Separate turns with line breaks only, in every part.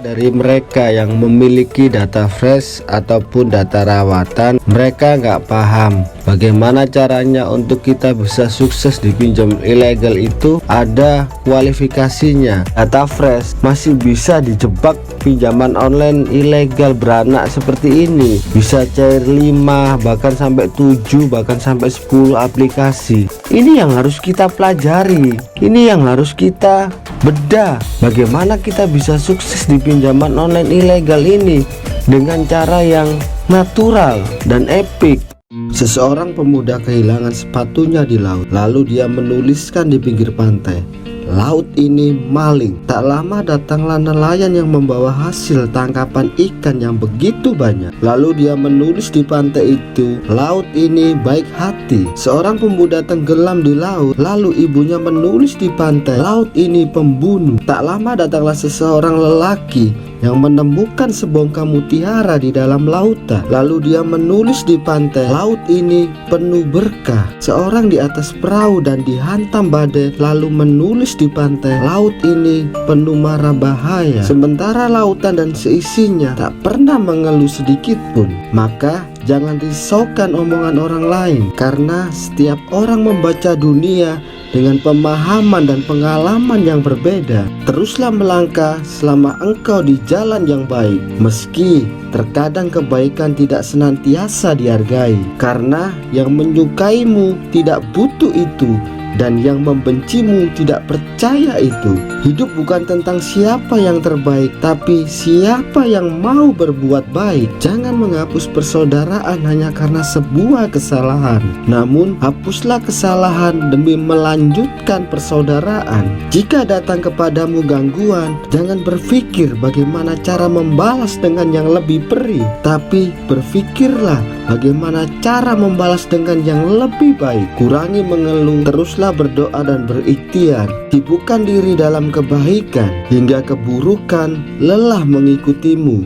dari mereka yang memiliki data fresh ataupun data rawatan, mereka nggak paham bagaimana caranya untuk kita bisa sukses di pinjam ilegal. Itu ada kualifikasinya. Data fresh masih bisa dijebak pinjaman online ilegal beranak seperti ini, bisa cair 5 bahkan sampai 7 bahkan sampai 10 aplikasi. Ini yang harus kita pelajari, ini yang harus kita bedah, bagaimana kita bisa sukses di pinjaman online ilegal ini dengan cara yang natural dan epic. Seseorang pemuda kehilangan sepatunya di laut, lalu dia menuliskan di pinggir pantai, "Laut ini maling." Tak lama datanglah nelayan yang membawa hasil tangkapan ikan yang begitu banyak. Lalu dia menulis di pantai itu, "Laut ini baik hati." Seorang pemuda tenggelam di laut, lalu ibunya menulis di pantai, "Laut ini pembunuh." Tak lama datanglah seseorang lelaki yang menemukan sebongkah mutiara di dalam lautan. Lalu dia menulis di pantai, "Laut ini penuh berkah." Seorang di atas perahu dan dihantam badai lalu menulis di pantai, "Laut ini penuh mara bahaya." Sementara lautan dan seisinya tak pernah mengeluh sedikit pun. Maka jangan risaukan omongan orang lain, karena setiap orang membaca dunia dengan pemahaman dan pengalaman yang berbeda. Teruslah melangkah selama engkau di jalan yang baik, meski terkadang kebaikan tidak senantiasa dihargai, karena yang menyukaimu tidak butuh itu, dan yang membencimu tidak percaya itu. Hidup bukan tentang siapa yang terbaik, tapi siapa yang mau berbuat baik. Jangan menghapus persaudaraan hanya karena sebuah kesalahan, namun hapuslah kesalahan demi melanjutkan persaudaraan. Jika datang kepadamu gangguan, jangan berpikir bagaimana cara membalas dengan yang lebih perih, tapi berpikirlah bagaimana cara membalas dengan yang lebih baik. Kurangi mengeluh, teruslah berdoa dan berikhtiar. Sibukkan diri dalam kebaikan hingga keburukan lelah mengikutimu.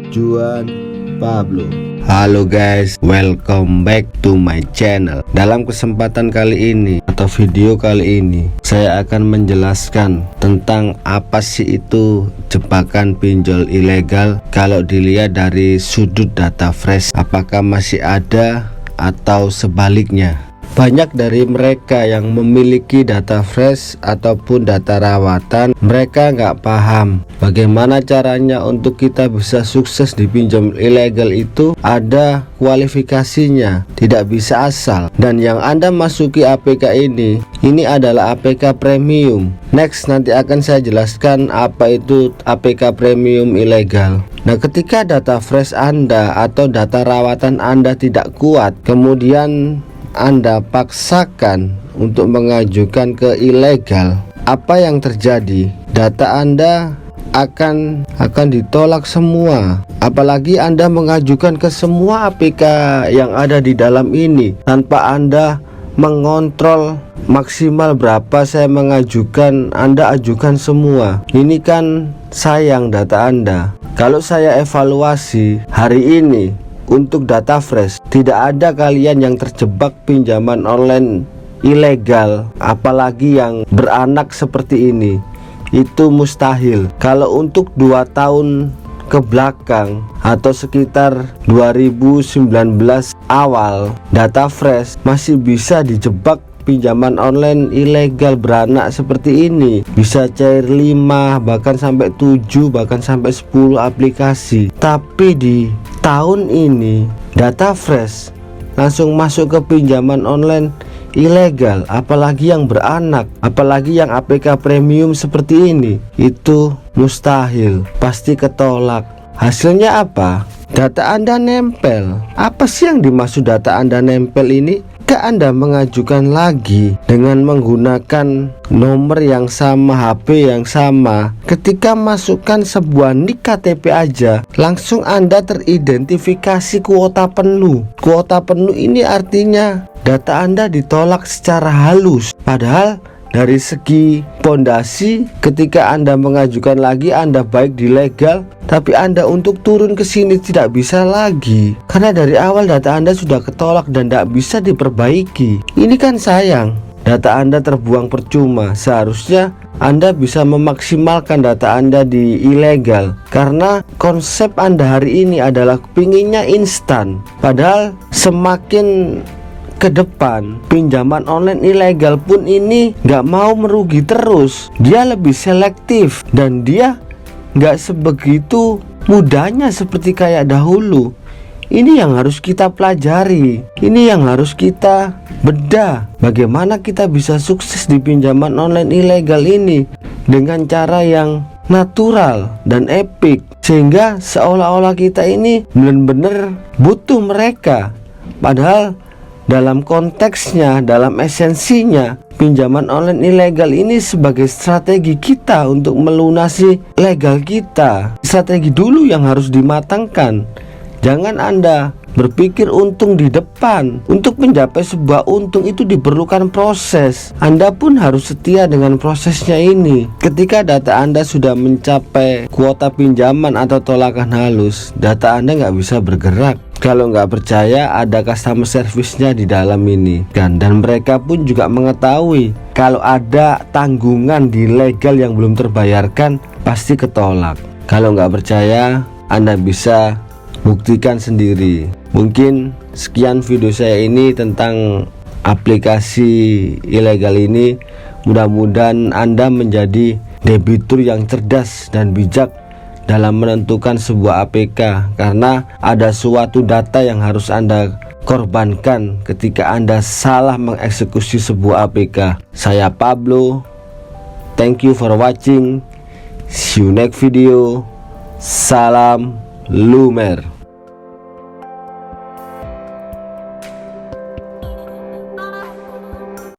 Juan Pablo. Halo guys, welcome back to my channel. Dalam kesempatan kali ini atau video kali ini, saya akan menjelaskan tentang apa sih itu jebakan pinjol ilegal. Kalau dilihat dari sudut data fresh, apakah masih ada atau sebaliknya? Banyak dari mereka yang memiliki data fresh ataupun data rawatan, mereka nggak paham bagaimana caranya untuk kita bisa sukses di pinjam ilegal. Itu ada kualifikasinya, tidak bisa asal. Dan yang Anda masuki APK ini adalah APK premium. Next nanti akan saya jelaskan apa itu APK premium ilegal. Nah, ketika data fresh Anda atau data rawatan Anda tidak kuat, kemudian Anda paksakan untuk mengajukan ke ilegal, apa yang terjadi? Data Anda akan ditolak semua. Apalagi Anda mengajukan ke semua APK yang ada di dalam ini tanpa Anda mengontrol maksimal berapa saya mengajukan, Anda ajukan semua. Ini kan sayang data Anda. Kalau saya evaluasi hari ini untuk data fresh, tidak ada kalian yang terjebak pinjaman online ilegal, apalagi yang beranak seperti ini. Itu mustahil. Kalau untuk 2 tahun ke belakang atau sekitar 2019 awal, data fresh masih bisa dijebak pinjaman online ilegal beranak seperti ini, bisa cair 5 bahkan sampai 7 bahkan sampai 10 aplikasi. Tapi di tahun ini data fresh langsung masuk ke pinjaman online ilegal, apalagi yang beranak, apalagi yang APK premium seperti ini. Itu mustahil, pasti ketolak. Hasilnya apa? Data Anda nempel. Apa sih yang dimaksud data Anda nempel ini? Jika Anda mengajukan lagi dengan menggunakan nomor yang sama, HP yang sama, ketika masukkan sebuah nik KTP aja, langsung Anda teridentifikasi kuota penuh. Kuota penuh ini artinya data Anda ditolak secara halus. Padahal dari segi pondasi, ketika Anda mengajukan lagi, Anda baik di legal, tapi Anda untuk turun ke sini tidak bisa lagi, karena dari awal data Anda sudah ketolak dan tidak bisa diperbaiki. Ini kan sayang. data Anda terbuang percuma. Seharusnya Anda bisa memaksimalkan data Anda di ilegal, karena konsep Anda hari ini adalah pinginnya instan. Padahal semakin ke depan, pinjaman online ilegal pun ini nggak mau merugi terus. Dia lebih selektif dan dia nggak sebegitu mudahnya seperti kayak dahulu. Ini yang harus kita pelajari, ini yang harus kita bedah. Bagaimana kita bisa sukses di pinjaman online ilegal ini dengan cara yang natural dan epic, sehingga seolah-olah kita ini benar-benar butuh mereka. Padahal dalam konteksnya, dalam esensinya, pinjaman online ilegal ini sebagai strategi kita untuk melunasi legal kita. Strategi dulu yang harus dimatangkan. Jangan Anda berpikir untung di depan. Untuk mencapai sebuah untung itu diperlukan proses. Anda pun harus setia dengan prosesnya ini. Ketika data Anda sudah mencapai kuota pinjaman atau tolakan halus, data Anda nggak bisa bergerak. Kalau nggak percaya, ada customer service-nya di dalam ini kan, dan mereka pun juga mengetahui kalau ada tanggungan di legal yang belum terbayarkan pasti ketolak. Kalau nggak percaya, Anda bisa buktikan sendiri. Mungkin sekian video saya ini tentang aplikasi ilegal ini. Mudah-mudahan Anda menjadi debitur yang cerdas dan bijak dalam menentukan sebuah APK, karena ada suatu data yang harus Anda korbankan ketika Anda salah mengeksekusi sebuah APK. Saya Pablo, thank you for watching, see you next video, salam lumer.